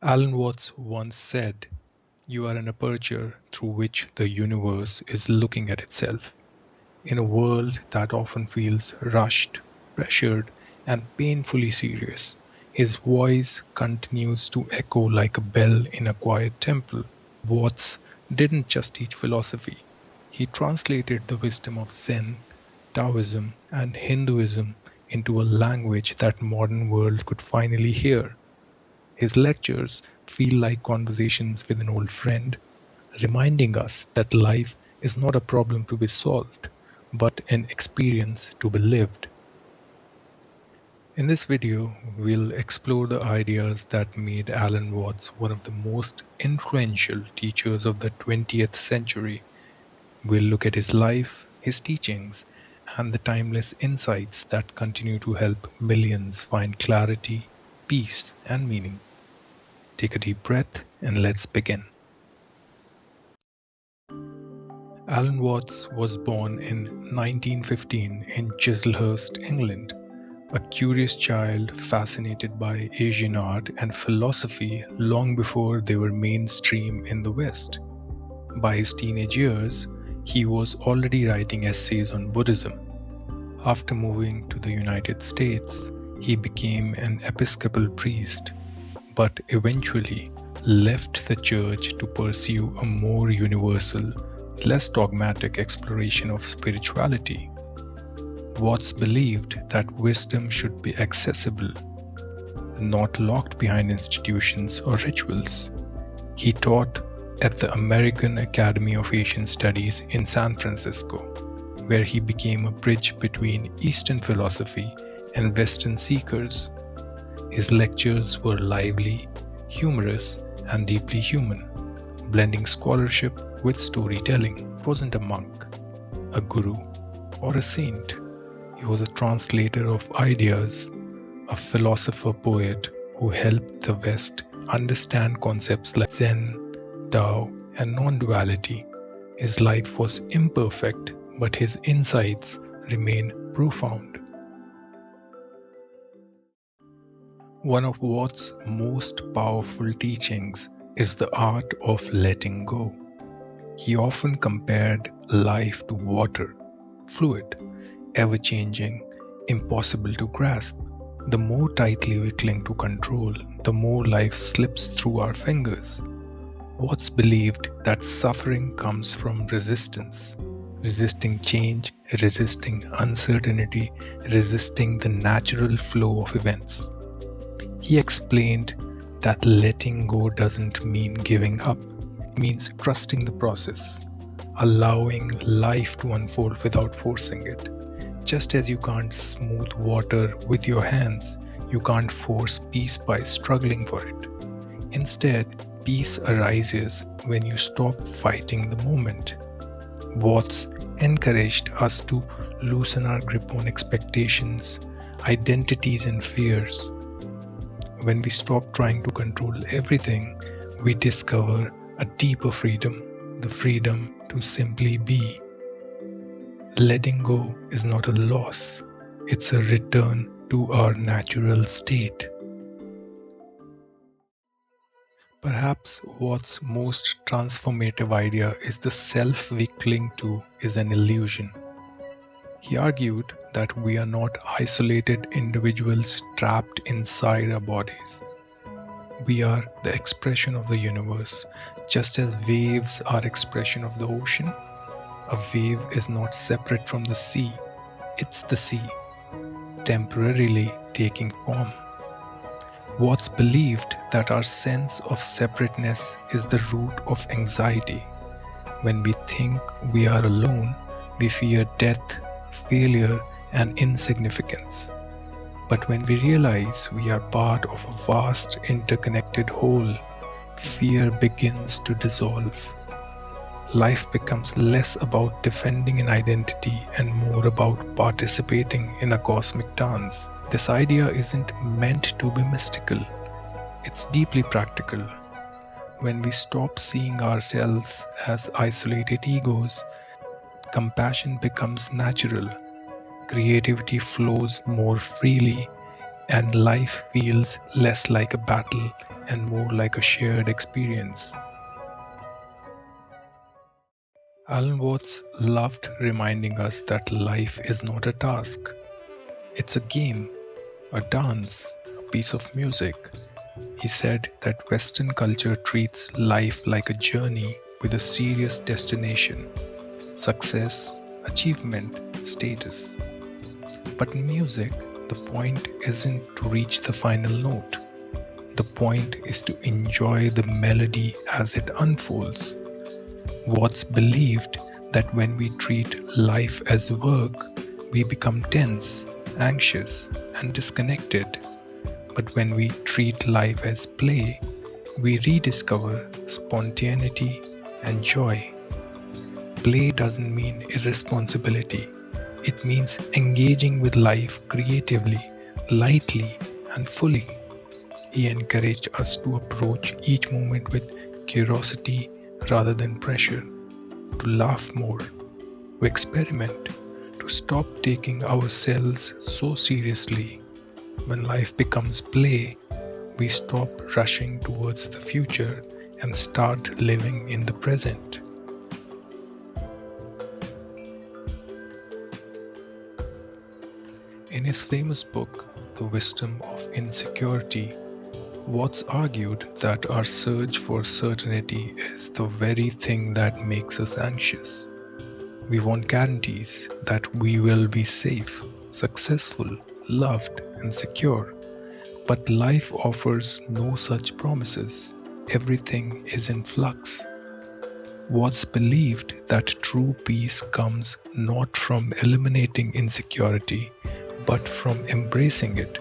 Alan Watts once said, "You are an aperture through which the universe is looking at itself." In a world that often feels rushed, pressured, and painfully serious, his voice continues to echo like a bell in a quiet temple. Watts didn't just teach philosophy, he translated the wisdom of Zen, Taoism, and Hinduism into a language that modern world could finally hear. His lectures feel like conversations with an old friend, reminding us that life is not a problem to be solved, but an experience to be lived. In this video, we'll explore the ideas that made Alan Watts one of the most influential teachers of the 20th century. We'll look at his life, his teachings, and the timeless insights that continue to help millions find clarity, peace, and meaning. Take a deep breath and let's begin. Alan Watts was born in 1915 in Chislehurst, England. A curious child fascinated by Asian art and philosophy long before they were mainstream in the West. By his teenage years, he was already writing essays on Buddhism. After moving to the United States, he became an Episcopal priest, but eventually left the church to pursue a more universal, less dogmatic exploration of spirituality. Watts believed that wisdom should be accessible, not locked behind institutions or rituals. He taught at the American Academy of Asian Studies in San Francisco, where he became a bridge between Eastern philosophy and Western seekers. His lectures were lively, humorous, and deeply human, blending scholarship with storytelling. He wasn't a monk, a guru, or a saint. He was a translator of ideas, a philosopher-poet who helped the West understand concepts like Zen, Tao, and non-duality. His life was imperfect, but his insights remain profound. One of Watts' most powerful teachings is the art of letting go. He often compared life to water, fluid, ever-changing, impossible to grasp. The more tightly we cling to control, the more life slips through our fingers. Watts believed that suffering comes from resistance, resisting change, resisting uncertainty, resisting the natural flow of events. He explained that letting go doesn't mean giving up. It means trusting the process, allowing life to unfold without forcing it. Just as you can't smooth water with your hands, you can't force peace by struggling for it. Instead, peace arises when you stop fighting the moment. Watts encouraged us to loosen our grip on expectations, identities, and fears. When we stop trying to control everything, we discover a deeper freedom, the freedom to simply be. Letting go is not a loss, it's a return to our natural state. Perhaps Watts' most transformative idea is the self we cling to is an illusion. He argued that we are not isolated individuals trapped inside our bodies. We are the expression of the universe, just as waves are expression of the ocean. A wave is not separate from the sea, it's the sea, temporarily taking form. Watts believed that our sense of separateness is the root of anxiety. When we think we are alone, we fear death, failure, and insignificance. But when we realize we are part of a vast interconnected whole, fear begins to dissolve. Life becomes less about defending an identity and more about participating in a cosmic dance. This idea isn't meant to be mystical. It's deeply practical. When we stop seeing ourselves as isolated egos, compassion becomes natural, creativity flows more freely, and life feels less like a battle and more like a shared experience. Alan Watts loved reminding us that life is not a task. It's a game, a dance, a piece of music. He said that Western culture treats life like a journey with a serious destination: success, achievement, status. But in music, the point isn't to reach the final note. The point is to enjoy the melody as it unfolds. Watts believed that when we treat life as work, we become tense, anxious, and disconnected. But when we treat life as play, we rediscover spontaneity and joy. Play doesn't mean irresponsibility. It means engaging with life creatively, lightly, and fully. He encouraged us to approach each moment with curiosity rather than pressure, to laugh more, to experiment, to stop taking ourselves so seriously. When life becomes play, we stop rushing towards the future and start living in the present. In his famous book, The Wisdom of Insecurity, Watts argued that our search for certainty is the very thing that makes us anxious. We want guarantees that we will be safe, successful, loved, and secure. But life offers no such promises. Everything is in flux. Watts believed that true peace comes not from eliminating insecurity, but from embracing it.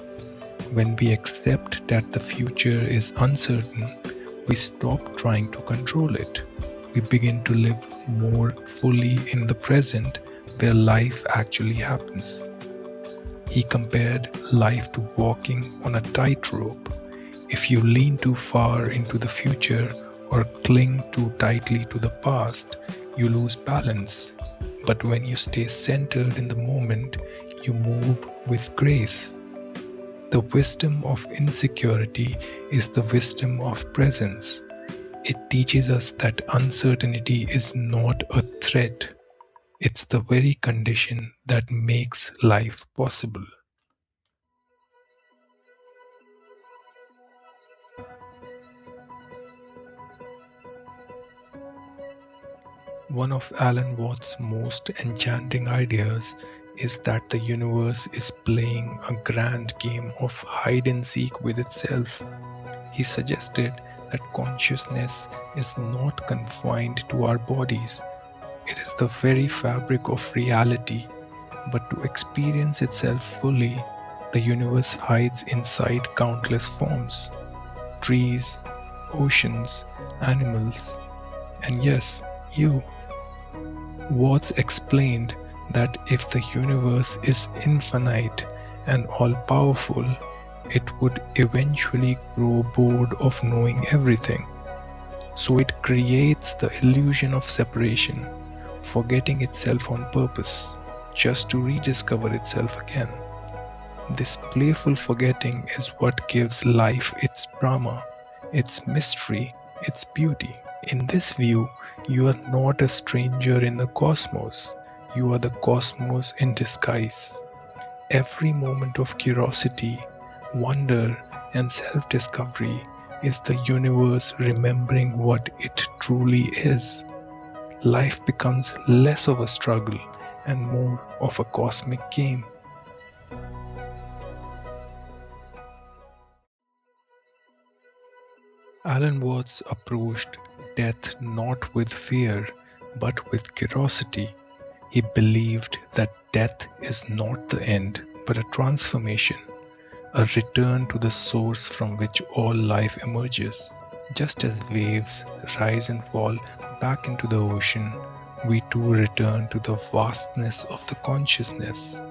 When we accept that the future is uncertain, we stop trying to control it. We begin to live more fully in the present, where life actually happens. He compared life to walking on a tightrope. If you lean too far into the future or cling too tightly to the past, you lose balance. But when you stay centered in the moment, you move with grace. The wisdom of insecurity is the wisdom of presence. It teaches us that uncertainty is not a threat. It's the very condition that makes life possible. One of Alan Watts' most enchanting ideas is that the universe is playing a grand game of hide and seek with itself. He suggested that consciousness is not confined to our bodies. It is the very fabric of reality, but to experience itself fully, the universe hides inside countless forms: trees, oceans, animals, and yes, you. Watts explained that if the universe is infinite and all-powerful, it would eventually grow bored of knowing everything. So it creates the illusion of separation, forgetting itself on purpose, just to rediscover itself again. This playful forgetting is what gives life its drama, its mystery, its beauty. In this view, you are not a stranger in the cosmos. You are the cosmos in disguise. Every moment of curiosity, wonder, and self-discovery is the universe remembering what it truly is. Life becomes less of a struggle and more of a cosmic game. Alan Watts approached death not with fear, but with curiosity. He believed that death is not the end, but a transformation, a return to the source from which all life emerges. Just as waves rise and fall back into the ocean, we too return to the vastness of the consciousness.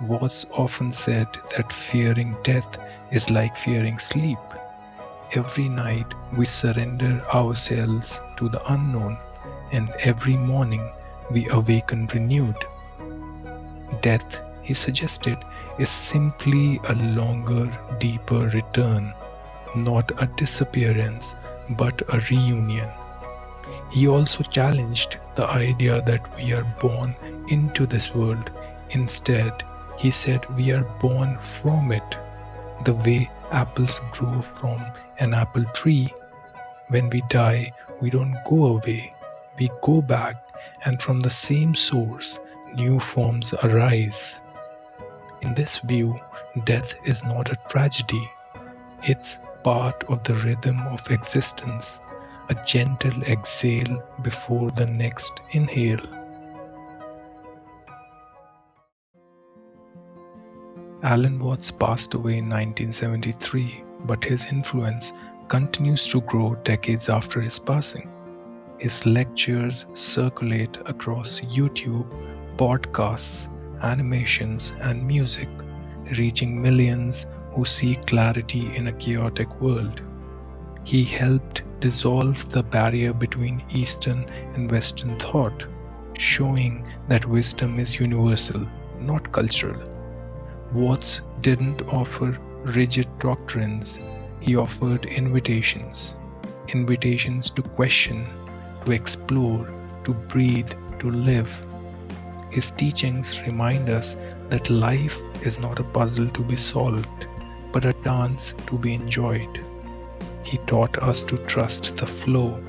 Watts often said that fearing death is like fearing sleep. Every night we surrender ourselves to the unknown, and every morning we awaken renewed. Death, he suggested, is simply a longer, deeper return, not a disappearance, but a reunion. He also challenged the idea that we are born into this world. Instead, he said we are born from it, the way apples grow from an apple tree. When we die, we don't go away, we go back, and from the same source, new forms arise. In this view, death is not a tragedy, it's part of the rhythm of existence, a gentle exhale before the next inhale. Alan Watts passed away in 1973, but his influence continues to grow decades after his passing. His lectures circulate across YouTube, podcasts, animations, and music, reaching millions who seek clarity in a chaotic world. He helped dissolve the barrier between Eastern and Western thought, showing that wisdom is universal, not cultural. Watts didn't offer rigid doctrines, he offered invitations to question, to explore, to breathe, to live. His teachings remind us that life is not a puzzle to be solved, but a dance to be enjoyed. He taught us to trust the flow,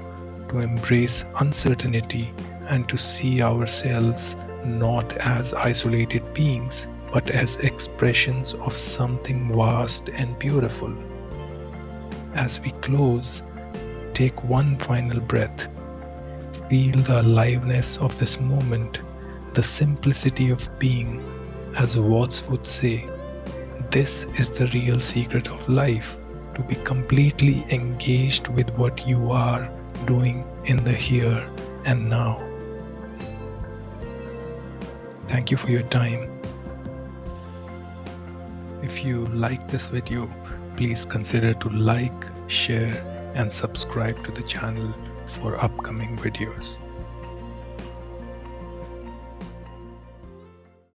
to embrace uncertainty, and to see ourselves not as isolated beings, but as expressions of something vast and beautiful. As we close, take one final breath. Feel the aliveness of this moment, the simplicity of being. As Watts would say, this is the real secret of life, to be completely engaged with what you are doing in the here and now. Thank you for your time. If you like this video, please consider to like, share, and subscribe to the channel for upcoming videos.